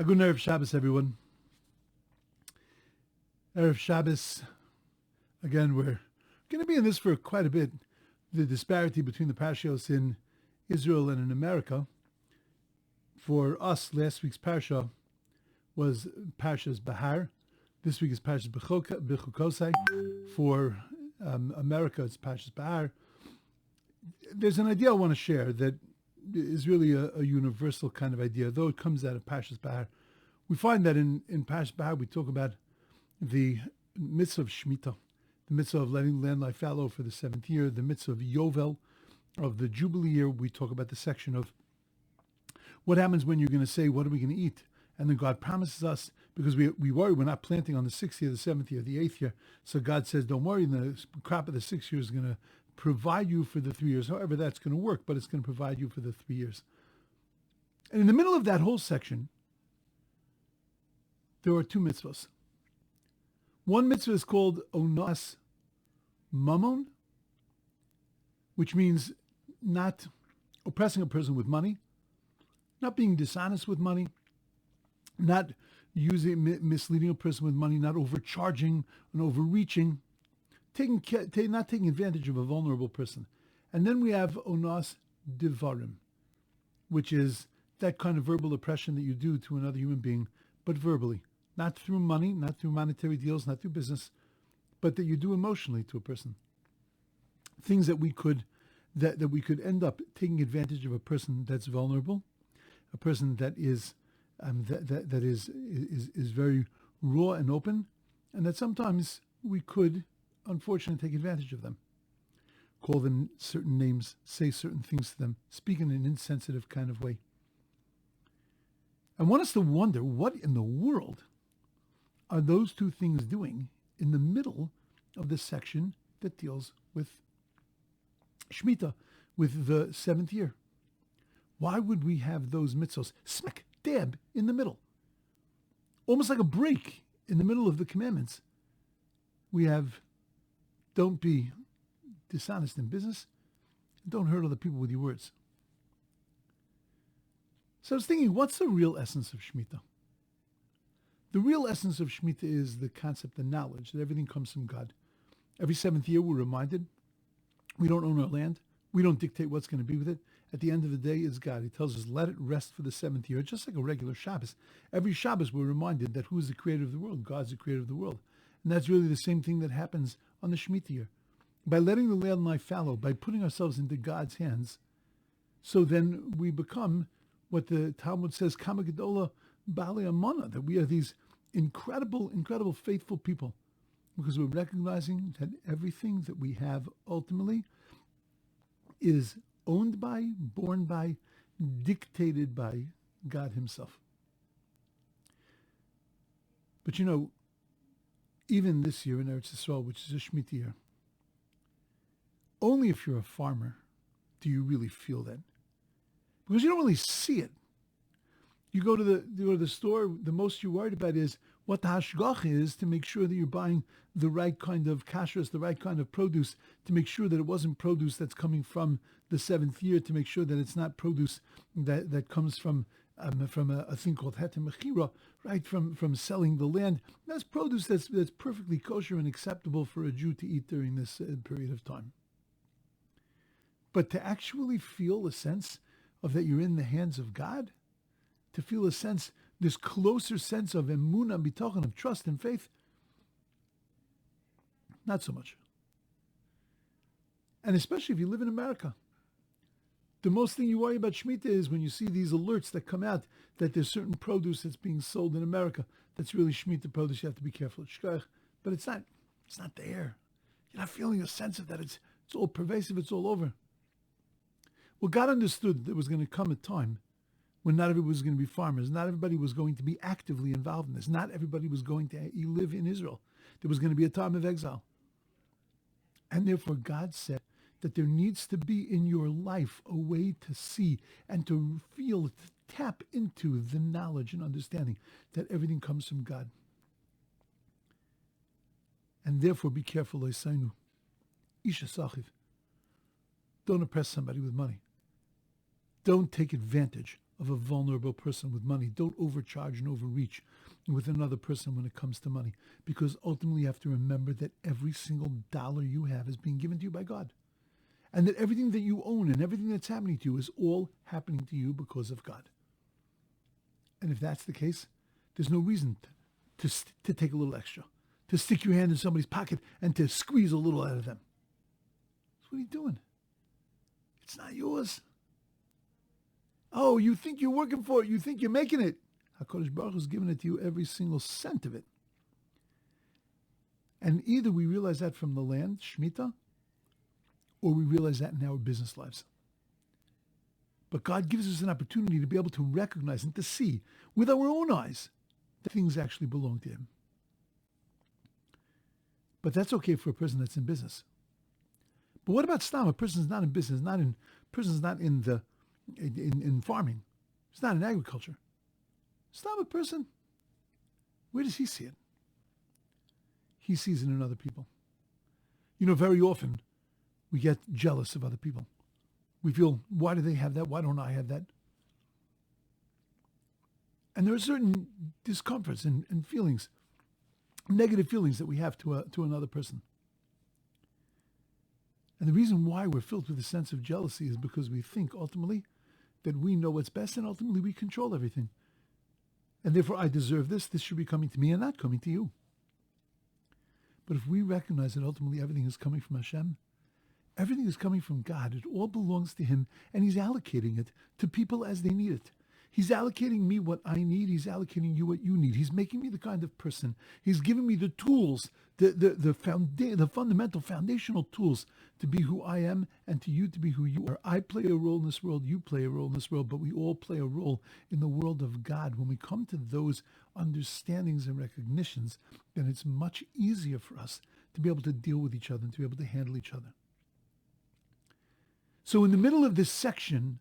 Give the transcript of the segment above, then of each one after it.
A good Erev Shabbos, everyone. Erev Shabbos. Again, we're going to be in this for quite a bit. The disparity between the parashos in Israel and in America. For us, last week's parasha was Parashas Behar. This week is Parashas Bechukosai. For America, it's Parashas Behar. There's an idea I want to share that is really a universal kind of idea, though it comes out of Parashas Behar. We find that in Parashas Behar we talk about the mitzvah of Shmitta, the mitzvah of letting land lie fallow for the seventh year, the mitzvah of Yovel, of the Jubilee year. We talk about the section of what happens when you're going to say, what are we going to eat? And then God promises us, because we worry we're not planting on the 6th year, the 7th year, the 8th year. So God says, don't worry, the crop of the 6th year is going to provide you for the 3 years. However, that's going to work, but it's going to provide you for the 3 years. And in the middle of that whole section, there are two mitzvahs. One mitzvah is called onas mammon, which means not oppressing a person with money, not being dishonest with money, not misleading a person with money, not overcharging and overreaching, not taking advantage of a vulnerable person. And then we have onas divarim, which is that kind of verbal oppression that you do to another human being, but verbally, not through money, not through monetary deals, not through business, but that you do emotionally to a person. Things that we could end up taking advantage of a person that's vulnerable, a person that is that is very raw and open, and that sometimes we could, unfortunately, take advantage of them. Call them certain names, say certain things to them, speak in an insensitive kind of way. I want us to wonder, what in the world are those two things doing in the middle of the section that deals with Shmitta, with the 7th year? Why would we have those mitzvahs smack dab in the middle? Almost like a break in the middle of the commandments. We have, don't be dishonest in business, don't hurt other people with your words. So I was thinking, what's the real essence of Shemitah? The real essence of Shemitah is the concept, the knowledge that everything comes from God. Every 7th year we're reminded we don't own our land. We don't dictate what's going to be with it. At the end of the day, it's God. He tells us, let it rest for the 7th year, just like a regular Shabbos. Every Shabbos we're reminded that who is the creator of the world? God's the creator of the world. And that's really the same thing that happens on the Shemitah year. By letting the land lie fallow, by putting ourselves into God's hands, so then we become what the Talmud says, Kama Gedola Bali Amana, that we are these incredible, incredible faithful people, because we're recognizing that everything that we have ultimately is owned by, born by, dictated by God himself. But you know, even this year in Eretz Yisrael, which is a Shemitah year, only if you're a farmer do you really feel that. Because you don't really see it. You go to the store, the most you're worried about is what the hashgacha is, to make sure that you're buying the right kind of kashrus, the right kind of produce, to make sure that it wasn't produce that's coming from the 7th year, to make sure that it's not produce that comes from a thing called heter mechira, right, from selling the land. That's produce that's perfectly kosher and acceptable for a Jew to eat during this period of time. But to actually feel a sense of that you're in the hands of God, to feel a sense, this closer sense of emunah, bitachon, of trust and faith, not so much. And especially if you live in America. The most thing you worry about Shemitah is when you see these alerts that come out that there's certain produce that's being sold in America that's really Shemitah produce. You have to be careful. But it's not there. You're not feeling a sense of that. It's all pervasive. It's all over. Well, God understood there was going to come a time when not everybody was going to be farmers. Not everybody was going to be actively involved in this. Not everybody was going to live in Israel. There was going to be a time of exile. And therefore God said that there needs to be in your life a way to see and to feel, to tap into the knowledge and understanding that everything comes from God. And therefore be careful, Isainu. Isha Sachiv. Don't oppress somebody with money. Don't take advantage of a vulnerable person with money. Don't overcharge and overreach with another person when it comes to money, because ultimately you have to remember that every single dollar you have is being given to you by God, and that everything that you own and everything that's happening to you is all happening to you because of God. And if that's the case, there's no reason to take a little extra, to stick your hand in somebody's pocket and to squeeze a little out of them. So what are you doing? It's not yours. Oh, you think you're working for it. You think you're making it. HaKadosh Baruch Hu is giving it to you, every single cent of it. And either we realize that from the land, Shmitta, or we realize that in our business lives. But God gives us an opportunity to be able to recognize and to see with our own eyes that things actually belong to Him. But that's okay for a person that's in business. But what about Stam? A person's not in business, person's not in farming. It's not in agriculture. Stam, a person, where does he see it? He sees it in other people. Very often we get jealous of other people. We feel, why do they have that? Why don't I have that? And there are certain discomforts and feelings, negative feelings that we have to another person. And the reason why we're filled with a sense of jealousy is because we think ultimately that we know what's best, and ultimately we control everything. And therefore I deserve this should be coming to me and not coming to you. But if we recognize that ultimately everything is coming from Hashem, everything is coming from God, it all belongs to Him, and He's allocating it to people as they need it. He's allocating me what I need. He's allocating you what you need. He's making me the kind of person. He's giving me the tools, the fundamental, foundational tools to be who I am and to you to be who you are. I play a role in this world. You play a role in this world, but we all play a role in the world of God. When we come to those understandings and recognitions, then it's much easier for us to be able to deal with each other and to be able to handle each other. So in the middle of this section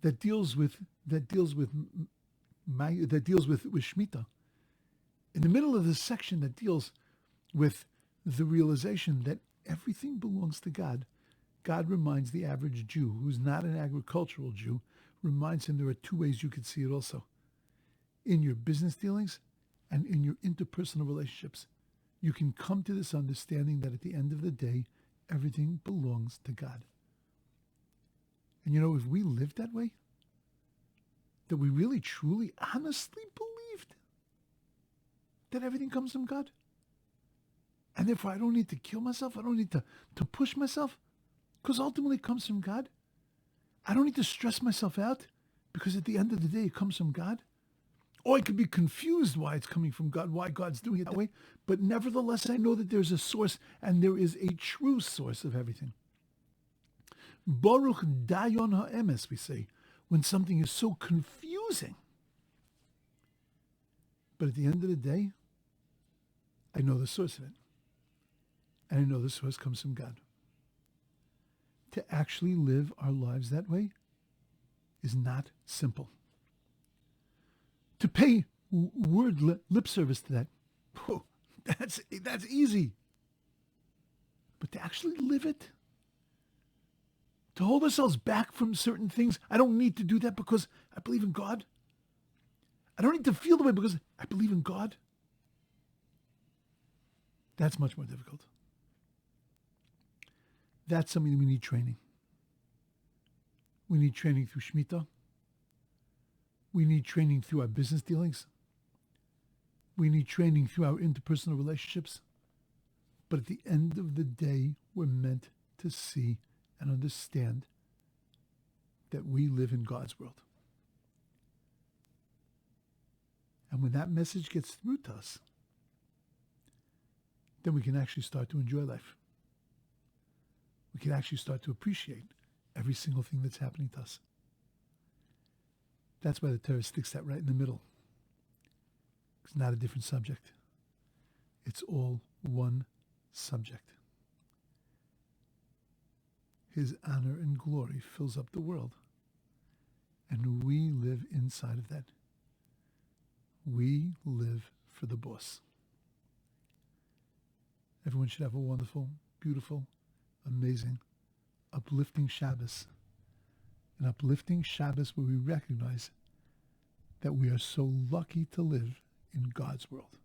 that deals with Shmitta, in the middle of this section that deals with the realization that everything belongs to God, God reminds the average Jew, who's not an agricultural Jew, reminds him there are two ways you could see it also. In your business dealings and in your interpersonal relationships, you can come to this understanding that at the end of the day, everything belongs to God. And if we lived that way, that we really, truly, honestly believed that everything comes from God, and therefore I don't need to kill myself, I don't need to push myself, because ultimately it comes from God. I don't need to stress myself out, because at the end of the day it comes from God. Or I could be confused why it's coming from God, why God's doing it that way, but nevertheless I know that there's a source, and there is a true source of everything. Baruch dayon ha'emes, we say, when something is so confusing. But at the end of the day, I know the source of it. And I know the source comes from God. To actually live our lives that way is not simple. To pay lip service to that, that's easy. But to actually live it, to hold ourselves back from certain things, I don't need to do that because I believe in God. I don't need to feel the way because I believe in God. That's much more difficult. That's something that we need training. We need training through Shmitta. We need training through our business dealings. We need training through our interpersonal relationships. But at the end of the day, we're meant to see and understand that we live in God's world. And when that message gets through to us, then we can actually start to enjoy life. We can actually start to appreciate every single thing that's happening to us. That's why the Torah sticks that right in the middle. It's not a different subject. It's all one subject. His honor and glory fills up the world. And we live inside of that. We live for the boss. Everyone should have a wonderful, beautiful, amazing, uplifting Shabbos. an uplifting Shabbos where we recognize that we are so lucky to live in God's world.